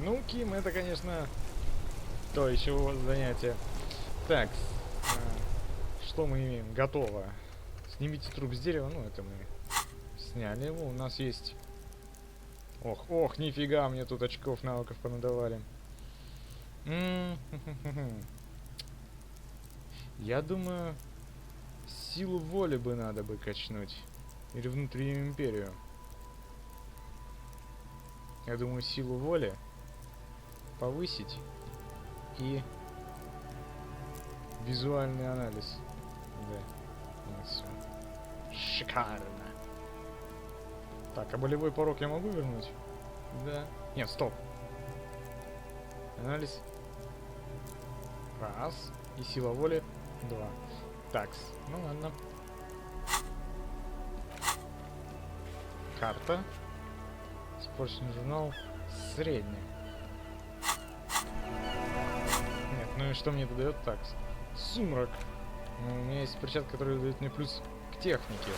Ну, Ким, это, конечно, то еще занятие. Так, что мы имеем? Готово. Снимите труп с дерева. Ну, это мы сняли его. У нас есть... Ох, ох, нифига, мне тут очков навыков понадавали. Я думаю, силу воли бы надо бы качнуть. Или внутреннюю империю. Я думаю, силу воли повысить и визуальный анализ. Да. Вот всё. Шикарно. Так, а болевой порог я могу вернуть? Да. Нет, стоп. Анализ. Раз. И сила воли. Два. Такс. Ну ладно. Карта. Спортивный журнал. Средний. Нет, ну и что мне это дает? Такс. Сумрак. Ну, у меня есть перчатка, которая дает мне плюс к технике.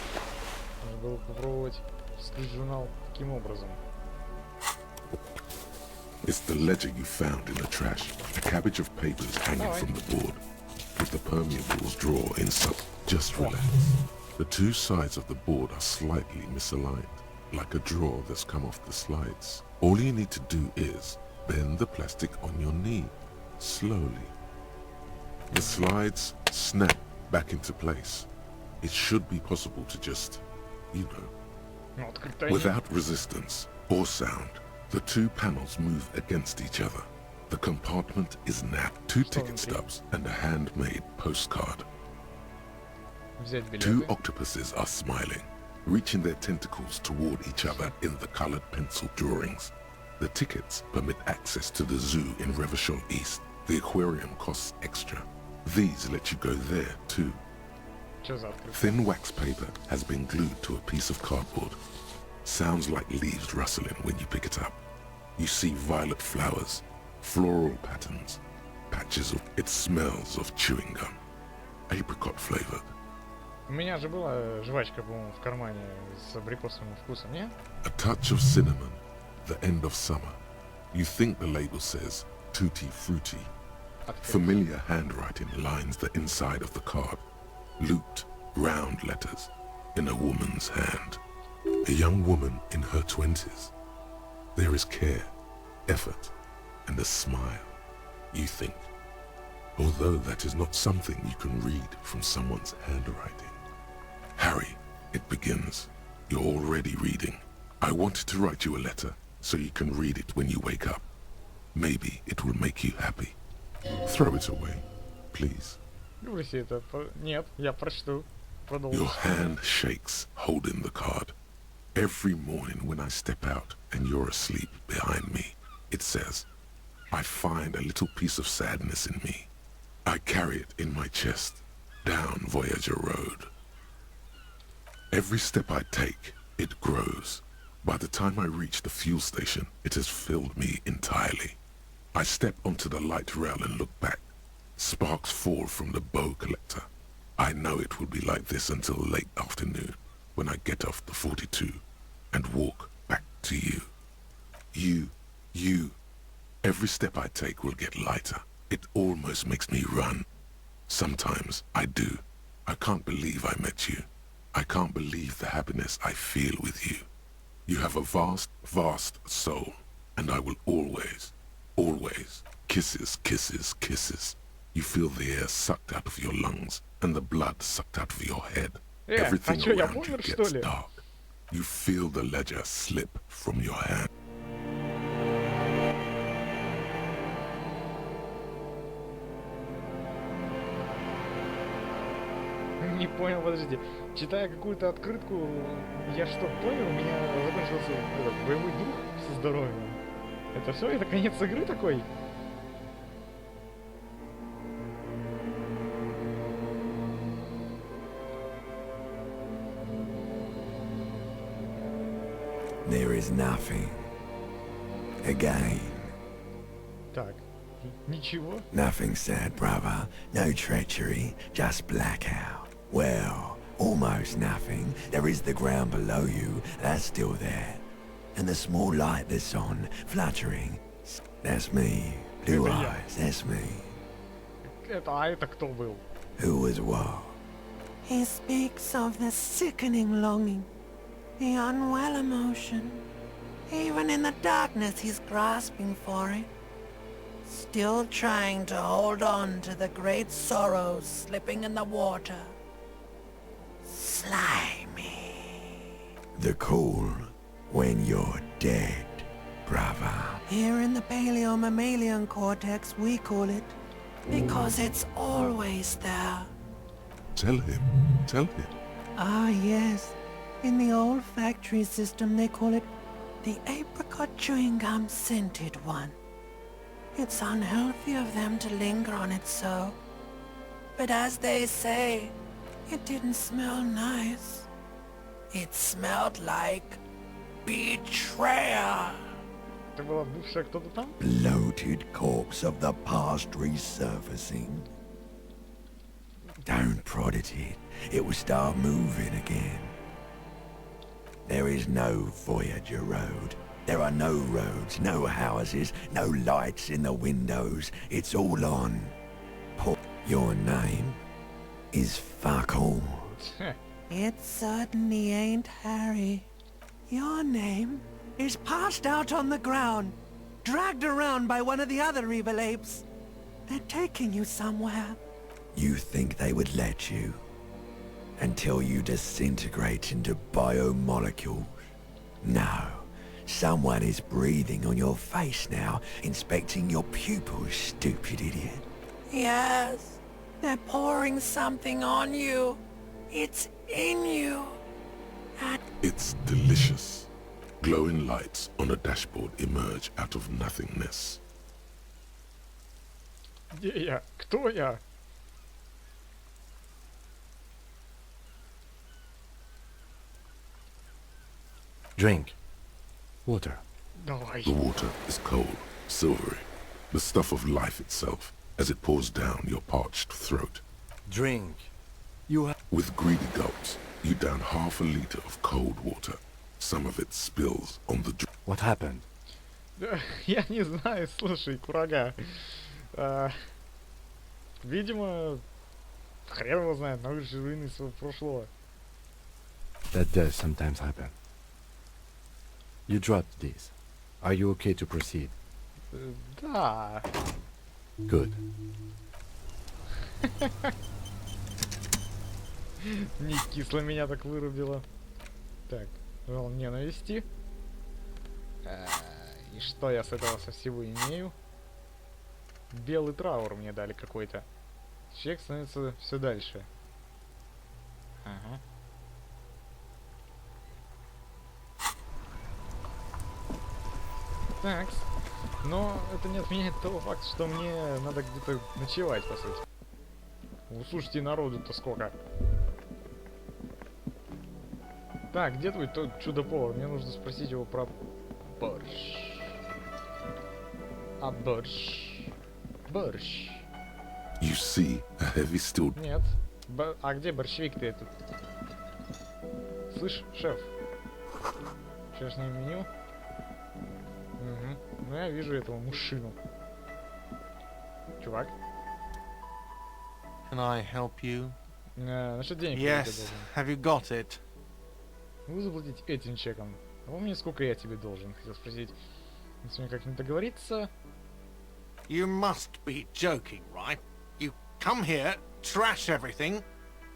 Можно было попробовать вскрыть журнал таким образом. It's the ledger you found in the trash. A cabbage of papers hanging from the board. With the permeables drawer inside. Just relax. The two sides of the board are slightly misaligned, like a drawer that's come off the slides. All you need to do is bend the plastic on your knee, slowly. The slides snap back into place. It should be possible to just, you know, without resistance or sound. The two panels move against each other. The compartment is now 2 ticket stubs and a handmade postcard. 2 octopuses are smiling, reaching their tentacles toward each other in the colored pencil drawings. The tickets permit access to the zoo in Revachol East. The aquarium costs extra. These let you go there too. Thin wax paper has been glued to a piece of cardboard. Sounds like leaves rustling when you pick it up. You see violet flowers, floral patterns, patches of... It smells of chewing gum. Apricot flavored. У меня же была жвачка, по-моему, в кармане с абрикосовым вкусом, не? A touch of cinnamon, the end of summer. You think the label says tutti frutti. Familiar handwriting lines the inside of the card. Looped, round letters in a woman's hand. A young woman in her 20s. There is care, effort, and a smile, you think. Although that is not something you can read from someone's handwriting. Harry, it begins. You're already reading. I wanted to write you a letter so you can read it when you wake up. Maybe it will make you happy. Throw it away, please. Нет, я прочту. Your hand shakes, holding the card. Every morning when I step out and you're asleep behind me, it says, I find a little piece of sadness in me. I carry it in my chest, down Voyager Road. Every step I take, it grows. By the time I reach the fuel station, it has filled me entirely. I step onto the light rail and look back. Sparks fall from the bow collector. I know it will be like this until late afternoon, when I get off the 42 and walk back to you. You. Every step I take will get lighter. It almost makes me run. Sometimes I do. I can't believe I met you. I can't believe the happiness I feel with you. You have a vast, vast soul, and I will always, always, kisses, kisses, kisses. You feel the air sucked out of your lungs and the blood sucked out of your head. Everything around you gets dark. You feel the ledger slip from your hand. Не понял, подождите. Читая какую-то открытку, я что, понял? У меня закончился этот боевой дух со здоровьем. Это все? Это конец игры такой? There is nothing. Again. Так, ничего. Nothing sad, brother. No treachery, just blackout. Well, almost nothing. There is the ground below you, that's still there. And the small light that's on, fluttering. That's me. Blue Это я. eyes, that's me. А это кто был? Who was what? He speaks of the sickening longing, the unwell emotion. Even in the darkness he's grasping for it. Still trying to hold on to the great sorrows slipping in the water. Slimy. The call when you're dead, brother. Here in the paleo-mammalian cortex we call it, because it's always there. Tell him. Tell him. Ah, yes. In the olfactory system, they call it the apricot chewing gum scented one. It's unhealthy of them to linger on it so. But as they say, it didn't smell nice. It smelled like betrayal. Это была бывшая кто-то там? Bloated corpse of the past resurfacing. Don't prod at it. It will start moving again. There is no Voyager Road. There are no roads, no houses, no lights in the windows. It's all on. Your name is fuck all. It certainly ain't Harry. Your name is passed out on the ground, dragged around by one of the other evil apes. They're taking you somewhere. You think they would let you? Until you disintegrate into biomolecules? No. Someone is breathing on your face now, inspecting your pupils, stupid idiot. Yes, they're pouring something on you. It's in you. It's delicious. Glowing lights on a dashboard emerge out of nothingness. Где я? Кто я? Drink. Water. Давай. The water is cold, silvery, the stuff of life itself, as it pours down your parched throat. Drink. You have... With greedy gulps, you down half a liter of cold water. Some of it spills on the What happened? Да, я не знаю, слушай, курага. Видимо, хрен его знает, нарушишь руины своего прошлого. That does sometimes happen. You dropped these. Are you okay to proceed? Да. Good. Не кисло меня так вырубило. Так, жал ненависти. И что я с этого со всего имею? Белый траур мне дали какой-то. Человек становится все дальше. Ага. Так, но это не отменяет того факта, что мне надо где-то ночевать, по сути. Слушайте, народу-то сколько. Так, где твой тот чудо-повар? Мне нужно спросить его про борщ. А борщ? Борщ. You see a heavy steel... Нет. А где борщевик-то этот? Слышь, шеф. Вчерашнее меню. Угу. Ну я вижу этого мужчину. Чувак. Can I help you? Насчет денег. Yes. Have you got it? Вы заплатить этим чеком. А вы мне сколько я тебе должен? Хотел спросить. Если мне как-нибудь договориться. You must be joking, right? You come here, trash everything,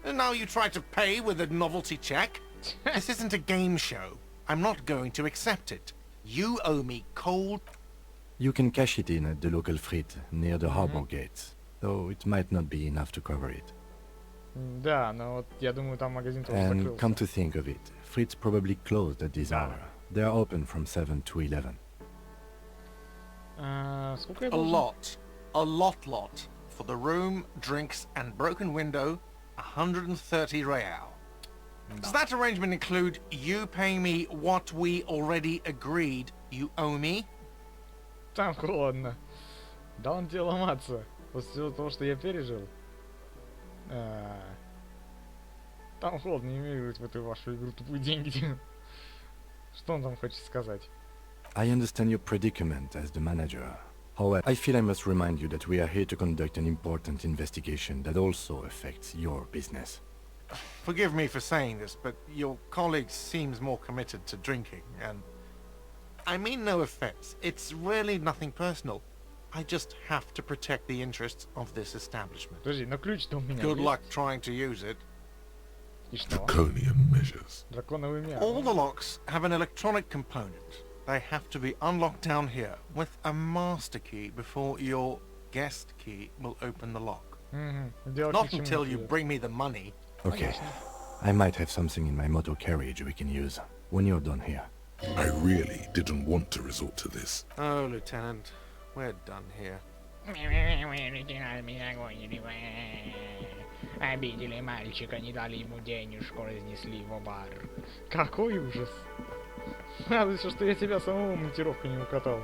and now you try to pay with a novelty check? This isn't a game show. I'm not going to accept it. You owe me cold... You can cash it in at the local frit near the harbor gates, though it might not be enough to cover it. Да, но вот я думаю, там магазин тоже And закрылся. come to think of it, Fritz probably closed at this hour. They are open from 7 to 11. Сколько я A должен? lot. A lot. For the room, drinks, and broken window, 130 real. Does that arrangement include you paying me what we already agreed you owe me? Там холодно. Да он тебе ломаться. После всего того, что я пережил. Там холодно, не умею играть в эту вашу игру тупые деньги. Что он там хочет сказать? I understand your predicament as the manager. However, I feel I must remind you that we are here to conduct an important investigation that also affects your business. Forgive me for saying this, but your colleague seems more committed to drinking, and... I mean no offense. It's really nothing personal. I just have to protect the interests of this establishment. Подожди, но ключ-то у меня Good есть. luck trying to use it. И что? Draconian measures. Драконовый мяч. All the locks have an electronic component. They have to be unlocked down here with a master key before your guest key will open the lock. Делать Not ни к чему until не you придёт. bring me the money. Okay. I might have something in my motor carriage we can use when you're done here. I really didn't want to resort to this. Oh, Lieutenant, we're done here. Обидели мальчика, не дали ему денежку, разнесли его бар. Какой ужас. Радуйся, что я тебя самого монтировку не укатал.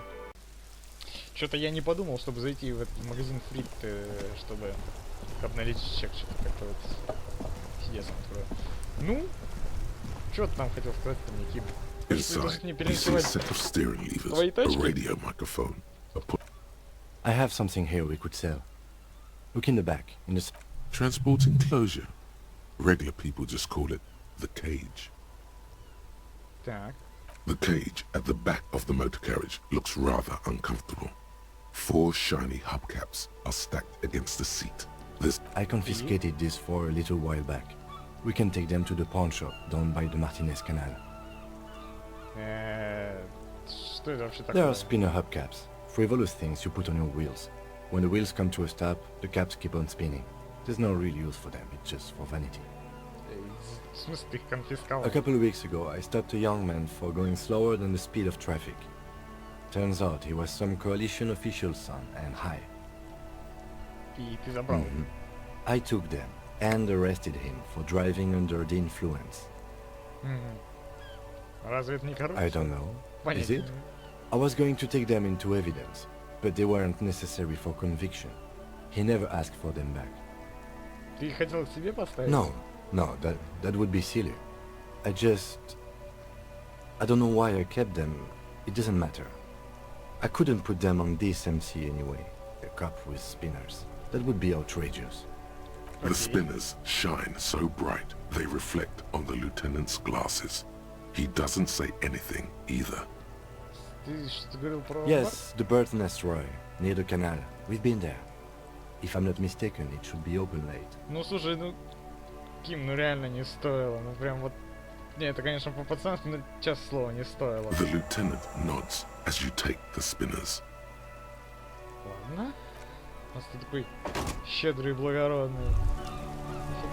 Что-то я не подумал, чтобы зайти в этот магазин фрит, чтобы обналить чек, что-то как-то вот сидец открою. Ну, что ты там хотел сказать-то мне, Ким? Ты Inside, должен не you see a переночевать. set of steering levers, Твои a тачки? radio microphone, a I have something here we could sell. Look in the back, in the... transport enclosure. Regular people just call it the cage. Так. The cage at the back of the motor carriage looks rather uncomfortable. 4 shiny hubcaps are stacked against the seat. This I confiscated this for a little while back. We can take them to the pawn shop down by the Martinez Canal. Что это вообще There такое? are spinner hubcaps, frivolous things you put on your wheels. When the wheels come to a stop, the caps keep on spinning. There's no real use for them, it's just for vanity. В смысле, ты их конфисковал? A couple of weeks ago, I stopped a young man for going slower than the speed of traffic. Turns out he was some coalition official's son and high. И ты забрал. I took them and arrested him for driving under the influence. Разве это не коррупция? I don't know. Is Понятия it? не имею. I was going to take them into evidence, but they weren't necessary for conviction. He never asked for them back. Ты их хотел к себе поставить? No, that would be silly. I don't know why I kept them. It doesn't matter. I couldn't put them on this MC anyway. A cup with spinners. That would be outrageous. The spinners shine so bright they reflect on the lieutenant's glasses. He doesn't say anything either. Ты что-то говорил про... Yes, the Bird's Nest Roy, near the canal. We've been there. If I'm not mistaken, it should be open late. Ну слушай, ну Ким, ну реально не стоило. Ну прям вот... Не, это конечно по-пацански, но честное слово, не стоило. The lieutenant nods as you take the spinners. Ладно. У нас тут такой щедрый и благородный.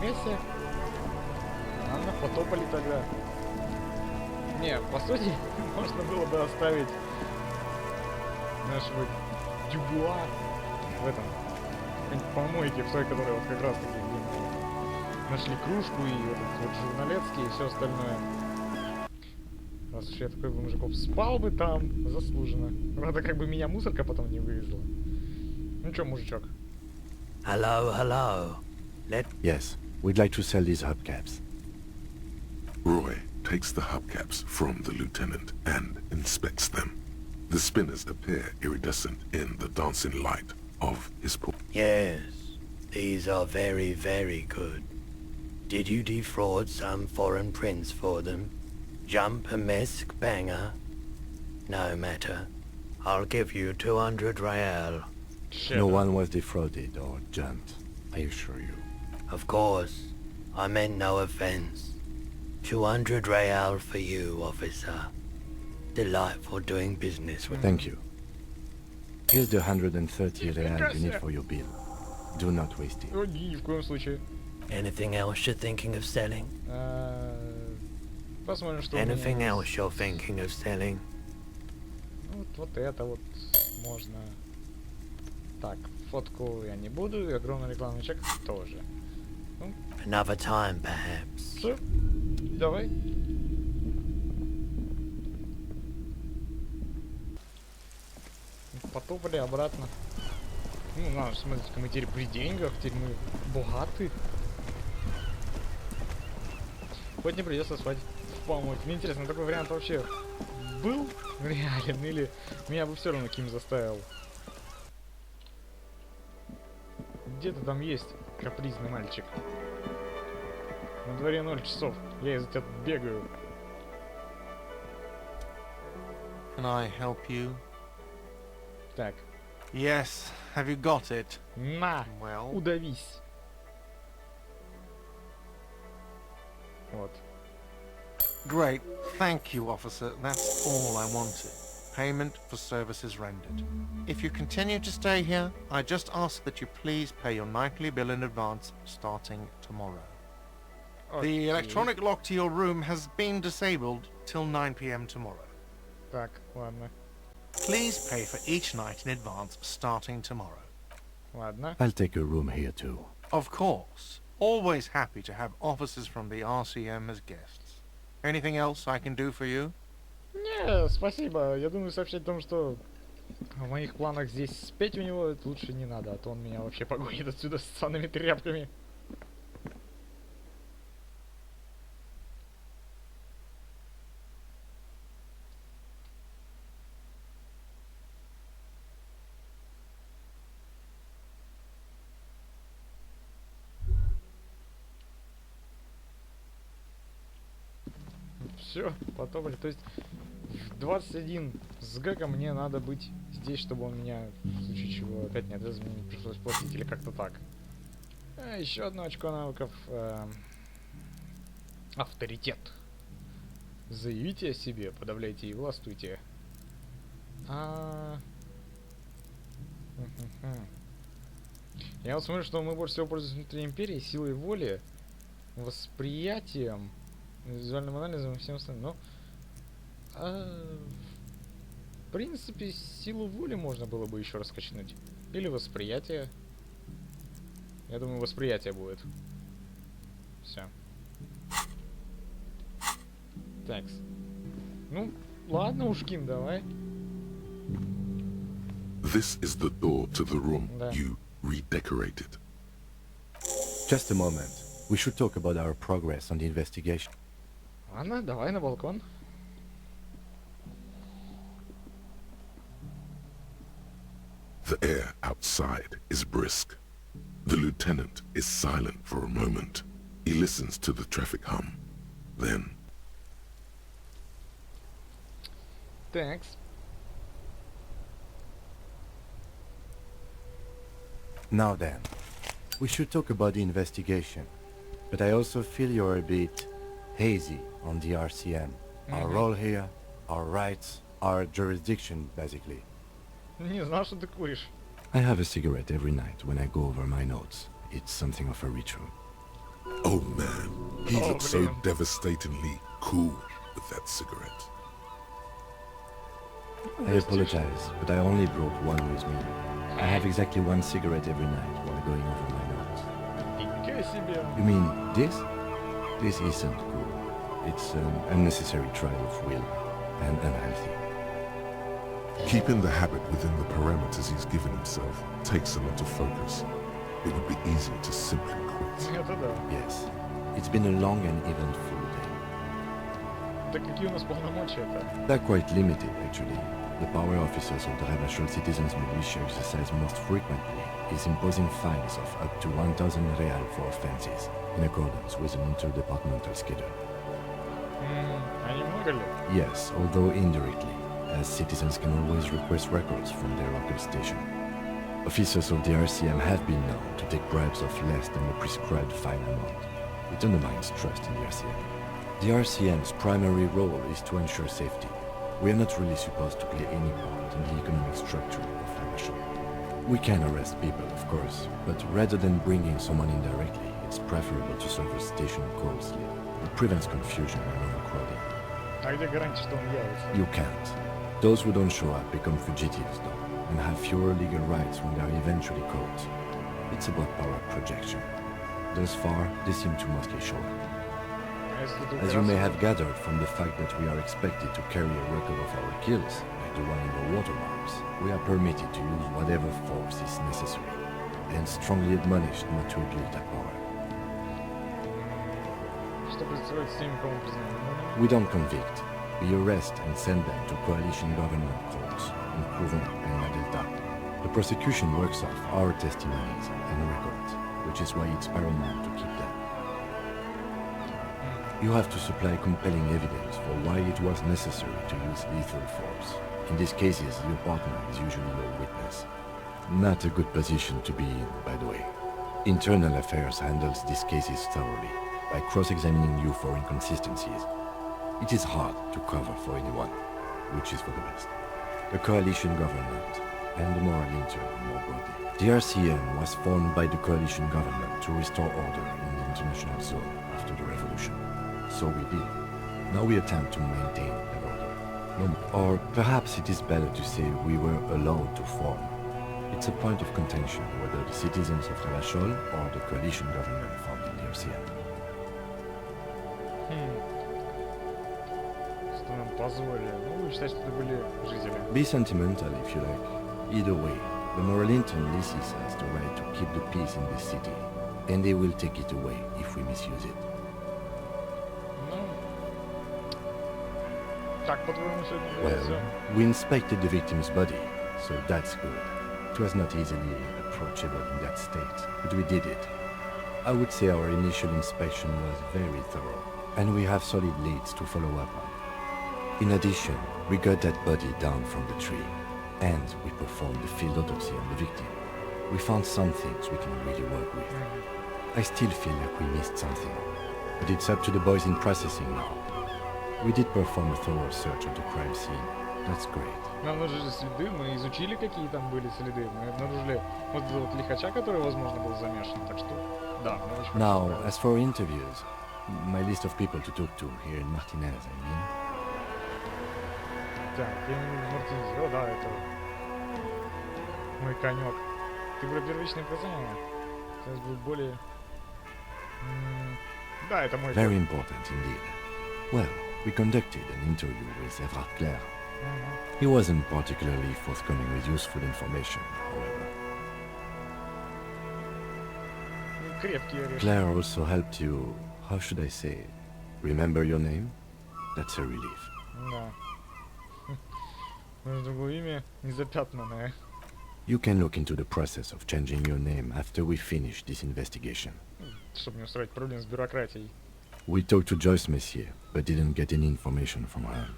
Нифига себе. Ладно, потопали тогда. Не, по сути, можно было бы оставить нашего Дюбуа в этом какой-нибудь помойке, в той, которой вот как раз таки нашли кружку и этот вот журналецкий и все остальное. Раз уж я такой бы мужиков спал бы там, заслуженно. Правда, как бы меня мусорка потом не вывезла. Ну чё, мужичок? Hello. Yes, we'd like to sell these hubcaps. Roy takes the hubcaps from the lieutenant and inspects them. The spinners appear iridescent in the dancing light of his pool. Yes, these are very, very good. Did you defraud some foreign prince for them? Jump a mesk banger? No matter. I'll give you 200 real. No one was defrauded or jumped, I assure you. Of course, I meant no offense. 200 real for you, officer. Delightful doing business with... Thank you. Here's the 130 real you need for your bill. Do not waste it. О, ни в коем случае. Anything else you're thinking of selling? Посмотрим, что у меня Anything есть. else you're thinking of selling? Ну, вот это вот можно. Так, фотку я не буду, и огромный рекламный чек тоже. Another time, perhaps. Все, давай. Потопали обратно. Ну, надо, смотрите, мы теперь при деньгах, теперь мы богаты. Хоть не придется спать в помойке. Мне интересно, такой вариант вообще был реален, или меня бы все равно Ким заставил Где-то там есть капризный мальчик. На дворе 0 часов. Я из-за тебя бегаю. Can I help you? Так. Yes. Have you got it? На! Well, Удавись. Вот. great. Thank you, officer. That's all I wanted. Payment for services rendered. If you continue to stay here, I just ask that you please pay your nightly bill in advance starting tomorrow. The Окей. electronic lock to your room has been disabled till 9 p.m. tomorrow. Так, ладно. Please pay for each night in advance starting tomorrow. Ладно. I'll take a room here too. Of course. Always happy to have officers from the RCM as guests. Anything else I can do for you? Не, спасибо. Я думаю сообщать о том, что в моих планах здесь спеть у него лучше не надо, а то он меня вообще погонит отсюда с ссаными тряпками. Все, потопали. То есть в 21 с гэком мне надо быть здесь, чтобы он меня в случае чего опять не отрезал, мне не пришлось платить или как-то так. Еще одно очко навыков. Авторитет. Заявите о себе, подавляйте и властвуйте. Я вот смотрю, что мы больше всего пользуемся внутренней империей, силой воли, восприятием, визуальным анализом и всем остальным. Но в принципе силу воли можно было бы еще раскачнуть. Или восприятие. Я думаю, восприятие будет. Все. Так. Ну, ладно, Ушкин, давай. This is the door to the room Да. you redecorated. Just a moment. We should talk about our progress on the investigation. Ладно, давай на балкон. The air outside is brisk. The lieutenant is silent for a moment. He listens to the traffic hum. Then, Такс. Now then, we should talk about the investigation. But I also feel you're a bit hazy on the RCM. Our role here, our rights, our jurisdiction, basically. Не знал, что ты куришь. I have a cigarette every night when I go over my notes. It's something of a ritual. oh man, he Oh, looks so man. devastatingly cool with that cigarette. I apologize, but I only brought one with me. I have exactly one cigarette every night while going over my notes. Фига себе. You mean this? This isn't cool. It's an unnecessary trial of will and unhealthy. Keeping the habit within the parameters he's given himself takes a lot of focus. It would be easy to simply quit. Это да. Yes, it's been a long and eventful day. Так какие у нас полномочия-то? They're quite limited, actually. The power officers of the Ravachol Citizens Militia exercise most frequently is imposing fines of up to 1,000 real for offenses, in accordance with an interdepartmental schedule. А немного ли? Yes, although indirectly, as citizens can always request records from their local station. Officers of the RCM have been known to take bribes of less than the prescribed fine amount. It undermines trust in the RCM. The RCM's primary role is to ensure safety. We are not really supposed to play any part in the economic structure of Ravachol. We can arrest people, of course, but rather than bringing someone in directly, it's preferable to serve a station closely. It prevents confusion and overcrowding. А где гарантия, что он явится? You can't. Those who don't show up become fugitives, though, and have fewer legal rights when they are eventually caught. It's about power projection. Thus far, they seem to mostly show up. А если тут As you may раз- have gathered from the fact that we are expected to carry a record of our kills, like the one in the watermarks, we are permitted to use whatever force is necessary, and strongly admonished not to abuse that power. Чтобы сделать с теми, кого мы признаем виновными. We don't convict. We arrest and send them to coalition government courts in Proven and Madelta. The prosecution works off our testimonies and records, which is why it's paramount to keep them. You have to supply compelling evidence for why it was necessary to use lethal force. In these cases, your partner is usually your witness. Not a good position to be in, by the way. Internal Affairs handles these cases thoroughly, by cross-examining you for inconsistencies. It is hard to cover for anyone, which is for the best. The coalition government, and the moral intern more broadly. The RCM was formed by the coalition government to restore order in the international zone after the revolution. So we did. Now we attempt to maintain that order. No more. Or perhaps it is better to say we were allowed to form. It's a point of contention whether the citizens of Relachol or the coalition government founded the RCM. Что нам позволили? Ну, вы считаете, это были жители. Be sentimental if you like. Either way, the moral intern leases us the right to keep the peace in this city, and they will take it away if we misuse it. Ну, как по-твоему сегодня было Well, всё? we inspected the victim's body, so that's good. It was not easily approachable in that state, but we did it. I would say our initial inspection was very thorough, and we have solid leads to follow up on. In addition, we got that body down from the tree, and we performed the field autopsy on the victim. We found some things we can really work with. I still feel like we missed something, but it's up to the boys in processing now. We did perform a thorough search of the crime scene. That's great. Нам нужны следы, мы изучили, какие там были следы. Мы обнаружили вот этого вот лихача, который, возможно, был замешан. Так что, да, мы очень Now, хорошо as for interviews, my list of people to talk to here in Martinez, I mean. Так, я не буду Мартинез. О, да, это мой конек. Ты про первичные показания? Сейчас будет более... Да, это мой... Very important indeed. Well, we conducted an interview with Everard Clare. He wasn't particularly forthcoming with useful information, however. Крепкий орешек. Claire also helped you, how should I say, remember your name? That's a relief. Да. Но другое имя незапятнанное. You can look into the process of changing your name after we finish this investigation. Чтобы не устроить проблем с бюрократией. We talked to Joyce Messier, but didn't get any information from her.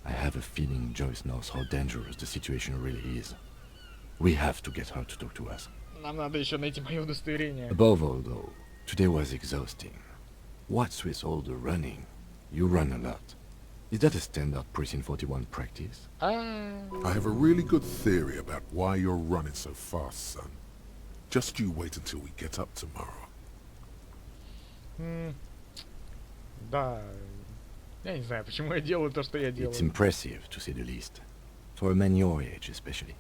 I have a feeling Joyce knows how dangerous the situation really is. We have to get her to talk to us. Нам надо еще найти мое удостоверение. Above all, though, today was exhausting. What's with all the running? You run a lot. Is that a standard Precinct 41 practice? I have a really good theory about why you're running so fast, son. Just you wait until we get up tomorrow. Да. Я не знаю, почему я делаю то, что я делаю. It's impressive, to say the least. For a man your age, especially.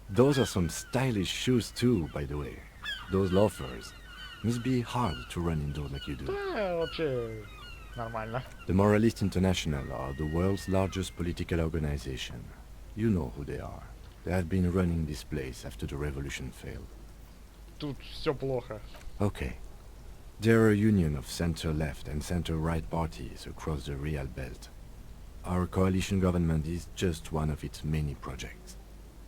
Those are some stylish shoes too, by the way. Those loafers. Must be hard to run indoors like you do. Да, вообще нормально. The Moralist International are the world's largest political organization. You know who they are. They have been running this place after the revolution failed. Тут все плохо. Okay. They're a union of center-left and center-right parties across the Real Belt. Our coalition government is just one of its many projects.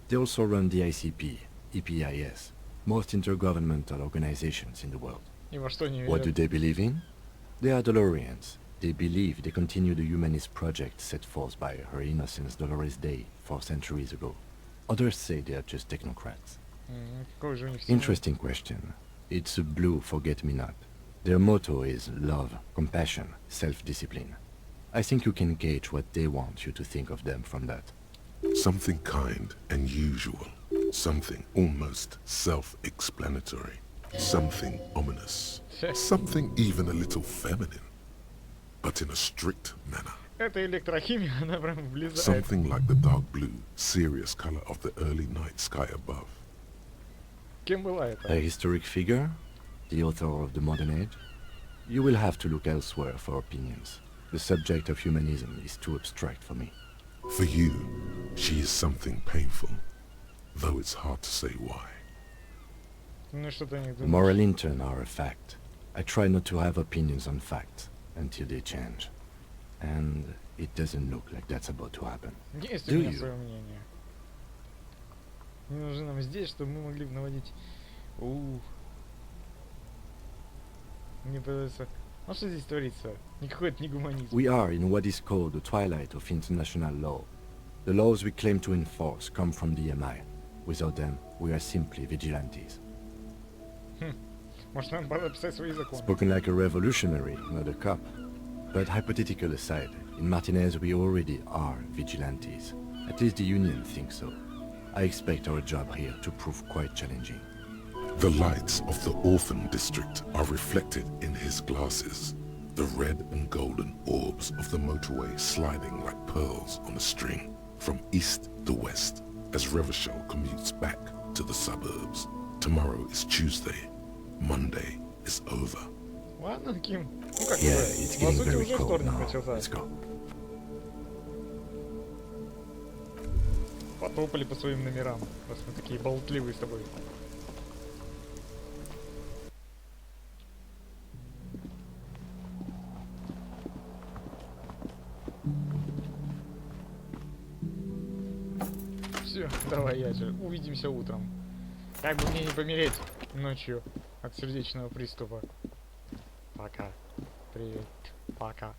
They also run the ICP, EPIS, most intergovernmental organizations in the world. Ни во что не What do верю. they believe in? They are Dolorians. They believe they continue the humanist project set forth by Her Innocence Dolores Day 4 centuries ago. Others say they are just technocrats. Какой же у них символ? Interesting question. It's a blue forget-me-not. Their motto is love, compassion, self-discipline. I think you can gauge what they want you to think of them from that. Something kind and usual. Something almost self-explanatory. Something ominous. Something even a little feminine. But in a strict manner. Это электрохимия, она прям влезает. Something like the dark blue, serious color of the early night sky above. Кем была это? A historic figure? The author of the modern age? You will have to look elsewhere for opinions. The subject of humanism is too abstract for me. For you, she is something painful, though it's hard to say why. Ну что ты о них The думаешь? moral intern are a fact. I try not to have opinions on facts until they change. And it doesn't look like that's about to happen. Есть у Do меня you? свое мнение. Они нужны нам здесь, чтобы мы могли наводить. Мне пытается... А что здесь творится? Никакой это не гуманизм. We are in what is called the twilight of international law. The laws we claim to enforce come from the MI. Without them, we are simply vigilantes. Может, нам пора писать свои законы. Spoken like a revolutionary, not a cop. But hypothetical aside, in Martinez we already are vigilantes. At least the Union thinks so. I expect our job here to prove quite challenging. The lights of the orphan district are reflected in his glasses. The red and golden orbs of the motorway sliding like pearls on a string from east to west as Revachol commutes back to the suburbs. Tomorrow is Tuesday. Monday is over. Ладно, Ким. Ну как Yeah, бы, it's по getting сути, very уже cold вторник now. начался. Let's go. Потопали по своим номерам, раз мы такие болтливые с тобой. Все, давай, Ячер, увидимся утром. Как бы мне не помереть ночью от сердечного приступа. Пока. Привет. Пока.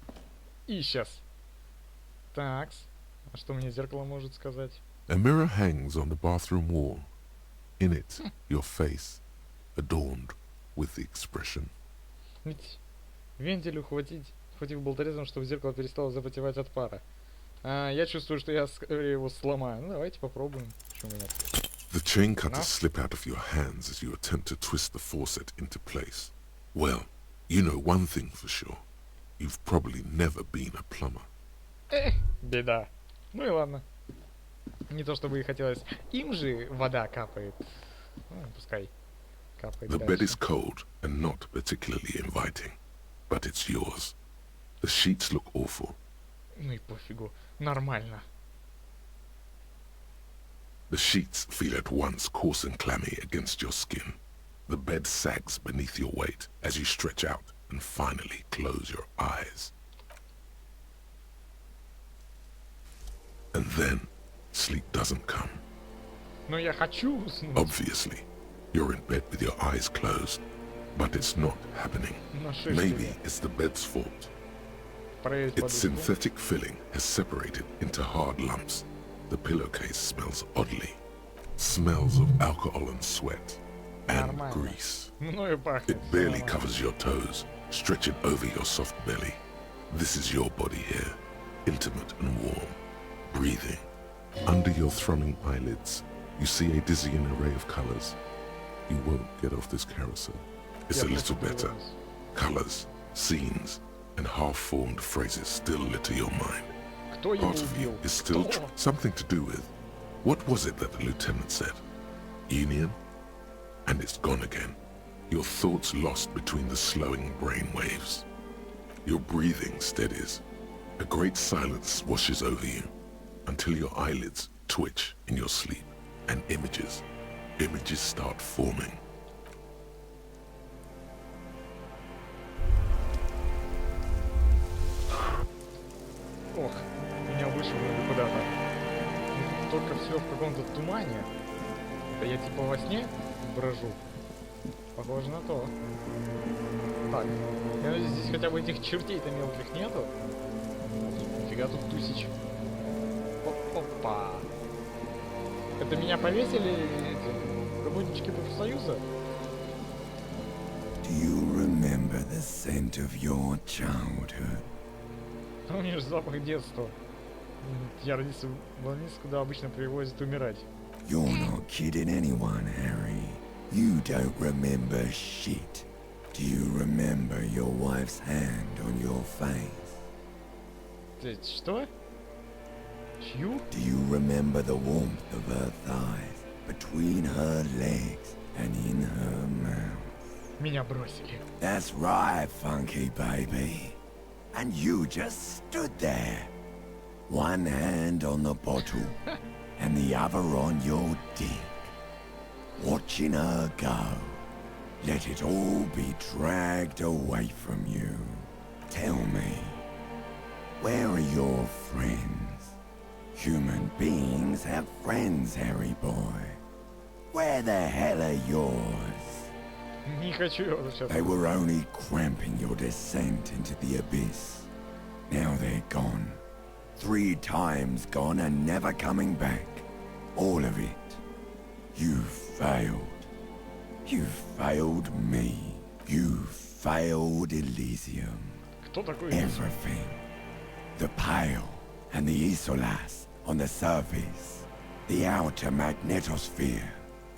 И сейчас. Такс. А что мне зеркало может сказать? A mirror hangs on the bathroom wall. In it, your face, adorned with the expression. Ведь вентиль хватив болторезом, чтобы зеркало перестало запотевать от пара. А я чувствую, что я скорее его сломаю. Ну давайте попробуем. Почему нет? The chain cutters Enough? slip out of your hands as you attempt to twist the faucet into place. Well, you know one thing for sure. You've probably never been a plumber. Беда. Ну и ладно. Не то чтобы и хотелось. Им же вода капает. Ну, пускай капает The bed дальше. is cold and not particularly inviting, but it's yours. The sheets look awful. Ну и пофигу. Нормально. The sheets feel at once coarse and clammy against your skin. The bed sags beneath your weight as you stretch out and finally close your eyes. And then, sleep doesn't come. Но я хочу уснуть. Obviously, you're in bed with your eyes closed, but it's not happening. На шесть Maybe лет. it's the bed's fault. Проверить Its подушку. synthetic filling has separated into hard lumps. The pillowcase smells oddly. Smells of alcohol and sweat and Нормально. grease. Мною пахнет. It barely Нормально. covers your toes, stretching over your soft belly. This is your body here, intimate and warm, breathing. Under your thrumming eyelids, you see a dizzying array of colors. You won't get off this carousel. It's Я a little просто better. прервусь. Colors, scenes, and half-formed phrases still litter your mind. Кто его Part of you убил? is still Кто? something to do with. What was it that the lieutenant said? Union? And it's gone again. Your thoughts lost between the slowing brain waves. Your breathing steadies. A great silence washes over you until your eyelids twitch in your sleep and images start forming. Ох, меня вышвырнули куда-то. Ну, только все в каком-то тумане. Да я типа во сне брожу. Похоже на то. Так, я надеюсь, здесь хотя бы этих чертей-то мелких нету. Нифига тут тысяч. Опа. Это меня повесили эти работнички профсоюза? Do you remember the scent of your childhood? А у нее же запах детства. Я родился в больнице, куда обычно привозят умирать. You're not kidding anyone, Harry. You don't remember shit. Do you remember your wife's hand on your face? Что? Чью? Do you remember the warmth of her thighs between her legs and in her mouth? Меня бросили. That's right, funky baby. And you just stood there. One hand on the bottle and the other on your dick. Watching her go. Let it all be dragged away from you. Tell me, where are your friends? Human beings have friends, Harry boy. Where the hell are yours? Не хочу я возвращаться. They were only cramping your descent into the abyss. Now they're gone. 3 times gone and never coming back. All of it. You failed. You failed me. You failed Elysium. Кто такой? Everything. The Pale and the Isolas on the surface. The outer magnetosphere.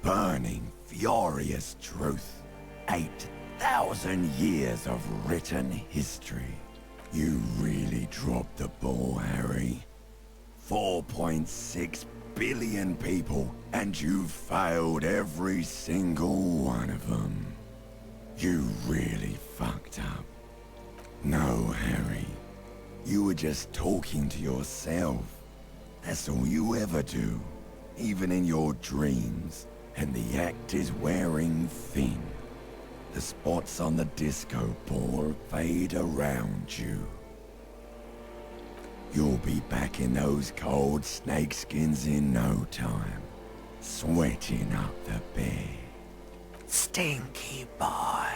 Burning, furious truth. 8,000 years of written history. You really dropped the ball, Harry. 4.6 billion people, and you failed every single one of them. You really fucked up. No, Harry. You were just talking to yourself. That's all you ever do, even in your dreams. And the act is wearing thin. The spots on the disco ball fade around you. You'll be back in those cold snakeskins in no time, sweating up the bed. Stinky boy.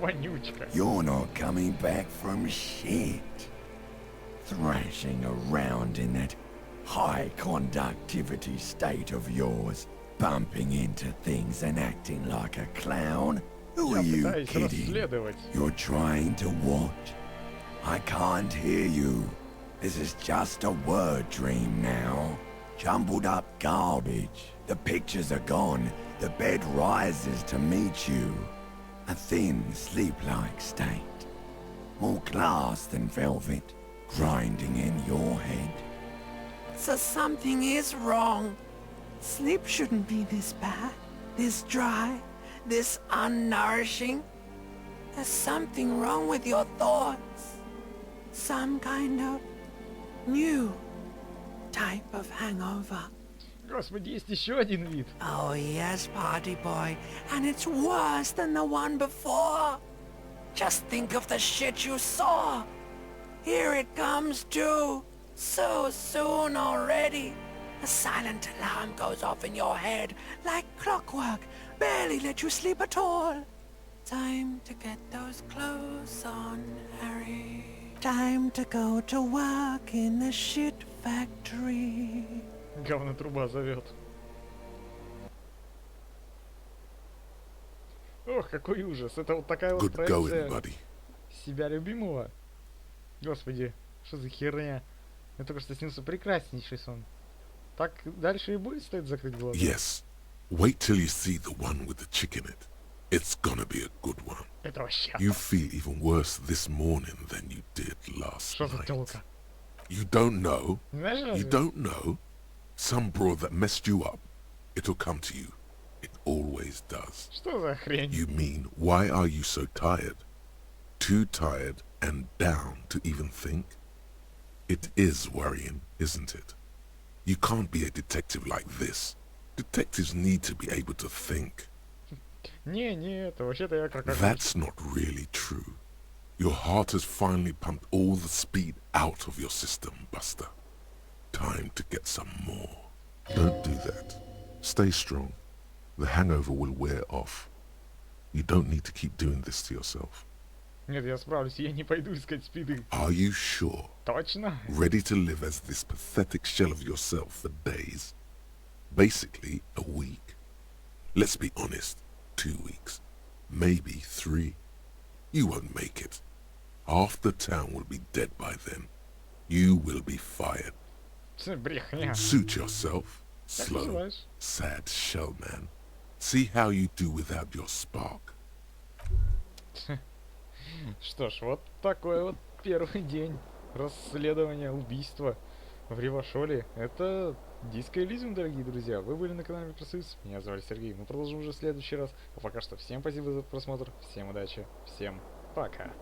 Вонючка. You're not coming back from shit. Thrashing around in that high conductivity state of yours, bumping into things and acting like a clown? Who Я are you пытаюсь kidding? расследовать. You're trying to what? I can't hear you. This is just a word dream now. Jumbled up garbage. The pictures are gone. The bed rises to meet you. A thin, sleep-like state. More glass than velvet, grinding in your head. So something is wrong. Sleep shouldn't be this bad, this dry, this unnourishing. There's something wrong with your thoughts. Some kind of new type of hangover. Господи, есть еще один вид. Oh yes, party boy, and it's worse than the one before. Just think of the shit you saw. Here it comes too. So soon already. A silent alarm goes off in your head like clockwork. Barely let you sleep at all. Time to get those clothes on, Harry. Time to go to work in the shit factory. Говнотруба зовет. Ох, какой ужас. Это вот такая вот Good going, проекция buddy. себя любимого. Господи, что за херня? Мне только что снился прекраснейший сон. Так дальше и будет, стоит закрыть глаза? Yes. Wait till you see the one with the chick in it. It's gonna be a good one. Это вообще... You feel even worse this morning than you did last Что за night. тёлка? You don't know. Знаешь, You разве? don't know. Some broad that messed you up. It'll come to you. It always does. Что за хрень? You mean, why are you so tired? Too tired and down to even think? It is worrying, isn't it? You can't be a detective like this. Detectives need to be able to think. Не, это вообще-то я как... That's not really true. Your heart has finally pumped all the speed out of your system, Buster. Time to get some more. Don't do that. Stay strong. The hangover will wear off. You don't need to keep doing this to yourself. Нет, я справлюсь, я не пойду искать спиды. Are you sure? Точно? Ready to live as this pathetic shell of yourself for days? Basically, a week. Let's be honest, 2 weeks. Maybe 3. You won't make it. Half the town will be dead by then. You will be fired. Брехня. Suit yourself. Как Slow, называешь? sad shell man. See how you do without your spark. Что ж, вот такой вот первый день расследования убийства в Ривашоле. Это Диско Элизиум, дорогие друзья. Вы были на канале Красавиц. Меня звали Сергей. Мы продолжим уже в следующий раз. А пока что всем спасибо за просмотр. Всем удачи. Всем пока.